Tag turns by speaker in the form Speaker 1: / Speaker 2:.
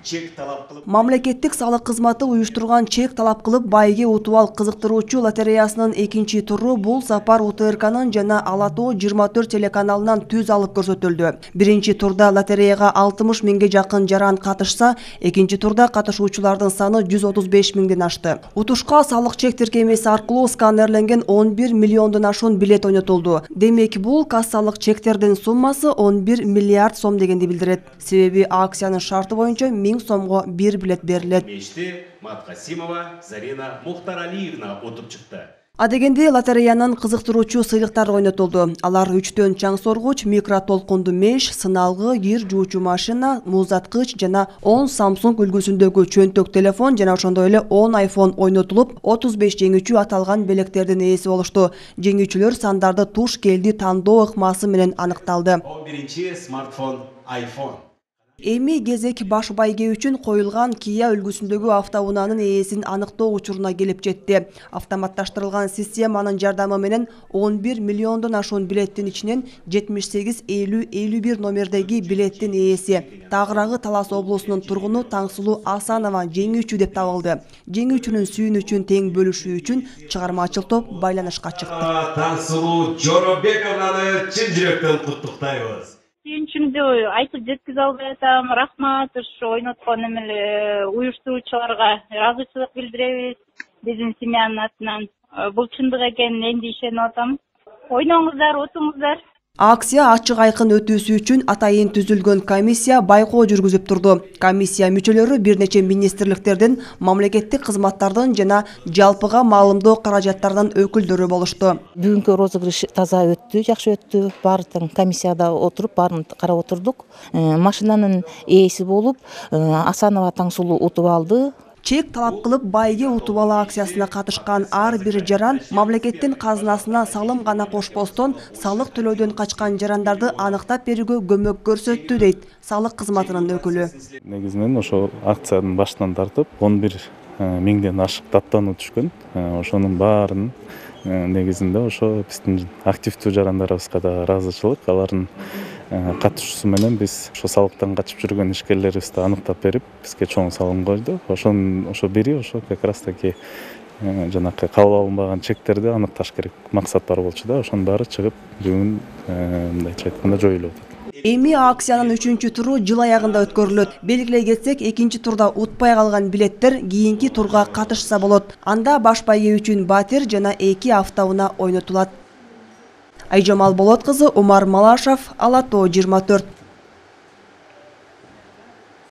Speaker 1: чек талап кылып.
Speaker 2: Мамлекеттик салык кызматы уюштурган чек талап кылып байге утубал кызыктыруучу лотереясынын экинчи туру бул сапар УТРКнын жана Ала Тоо 24 телеканалынан түз алып көрсөтүлдү. Биринчи турда лотереяга 60 миңге жакын жаран катышса, экинчи турда катышуучулардын саны 135 миңден ашты. Утушка салык чек тиркемеси аркылуу сканерленген 11 миллиондон ашуун билет ойнотулду. Демек, бул кассалык чектердин суммасы 11 миллиард сом дегенди билдирет. Себеби акциянын шарты боюнча 1000 сомго бир билет берилет.
Speaker 1: Меште Маткасимова Зарина Мухтаралиевна отуп чыкты.
Speaker 2: Адегенде лотереянын кызыктыруучу сыйлыктары ойнотулду. Алар 3төн чаң соргуч, микротолкундуу меш, сыналгы, кир жуучу машина, музаткыч жана 10 Samsung үлгүсүндөгү чөнтөк телефон жана ошондой эле 10 iPhone ойнотулуп, 35 жеңүүчү аталган белектердин ээси болушту. Жеңүүчүлөр сандарды туш келди тандоо ыкмасы менен аныкталды.
Speaker 1: Биринчи смартфон iPhone.
Speaker 2: Эми кезек баш байге үчүн коюлган Kia үлгүсүндөгү автоунаанын ээсин аныктоо учуруна келип жетти. Автоматташтырылган системанын жардамы менен 11 миллиондон ашуун билеттин ичинен 78-50-51 номердеги билеттин ээси, тагыраагы Талас облусунун тургуну Таңсулуу Асанова жеңүүчү деп табылды. Жеңүүчүнүн сүйүнүчүн тең бөлүшүү үчүн чыгармачыл топ байланышка чыкты.
Speaker 1: Таңсулуу Жоробековнаны чын жүрөктөн куттуктайбыз.
Speaker 3: Сүйүнчүмдү айтып жеткизе албай атам. Рахмат ушу ойноткон эмеле уюштуруучуларга ыраазычылык билдиребиз биздин семьянын атынан. Бул чындык экенин эмди ишенип атам. Ойноңуздар, отуңуздар.
Speaker 2: Акция ачык айкын өтүүсү үчүн атайын түзүлгөн комиссия байкоо жүргүзүп турду. Комиссия мүчөлөрү бир нече министрликтердин, мамлекеттик кызматтардын жана жалпыга маалымдоо каражаттарынын өкүлдөрү болушту.
Speaker 4: Бүгүнкү розыгрыш таза өттү, жакшы өттү. Баардык комиссияда отуруп, баарын карап отурдук. Машинанын ээси болуп Асанова Таңсулуу утуп алды.
Speaker 2: Чек талап кылып байге утубал акциясына катышкан ар бир жаран мамлекеттин казынасына салым гана кошпостон салык төлөөдөн качкан жарандарды аныктап берүүгө көмөк көрсөттү дейт салык кызматынын өкүлү.
Speaker 5: Негизинен ошо акциянын башынан тартып 11 миңден ашык даттануу түшкөн. Ошонун баарын негизинде ошо биздин активдүү жарандарыбызга да ыраазычылык, алардын катышуусу менен биз ошо салыктан качып жүргөн ишкерлерибизди аныктап берип, бизге чоң салым койду. Ошо бири ошо как раз таки жанакы кабыл алынбаган чектерди аныкташ керек максат бар болчу да, ошонун баары чыгып бүгүн мындайча айтканда жоюлуп атат.
Speaker 2: Эми акциянын 3-чү туру жыл аягында өткөрүлөт. Белгилей кетсек, экинчи турда утпай калган билеттер кийинки турга катышса болот. Анда баш байге үчүн батир жана 2 автоунаа ойнотулат. Айжамал Болот кызы, Умар Малашев, Ала Тоо 24.